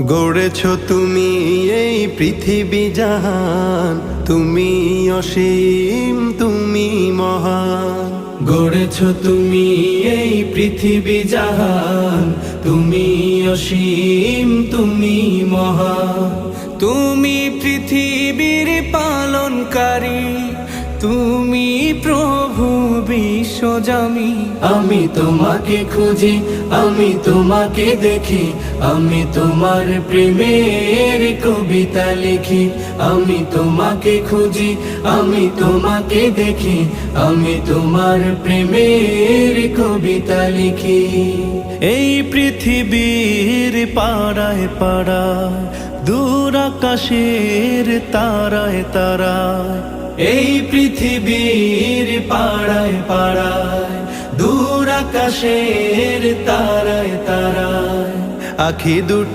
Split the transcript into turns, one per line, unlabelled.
গড়েছ তুমি এই পৃথিবী জাহান, তুমি অসীম, তুমি মহান।
গড়েছ তুমি এই পৃথিবী জাহান, তুমি অসীম, তুমি মহান। তুমি পৃথিবীর পালনকারী, তুমি প্রভু বিশ্বজামি। আমি তোমাকে খুঁজি, আমি তোমাকে দেখি, আমি তোমার প্রেমের কবিতা লিখি। আমি তোমাকে খুঁজি, আমি তোমাকে দেখি, আমি তোমার প্রেমের কবিতা লিখি।
এই পৃথিবীর পাড়ায় পাড়ায়, দূর আকাশের তারায় তারায়,
এই পৃথিবীর পাড়ায় পাড়ায়, দূর আকাশের তারায় তারায়,
আখি দুটি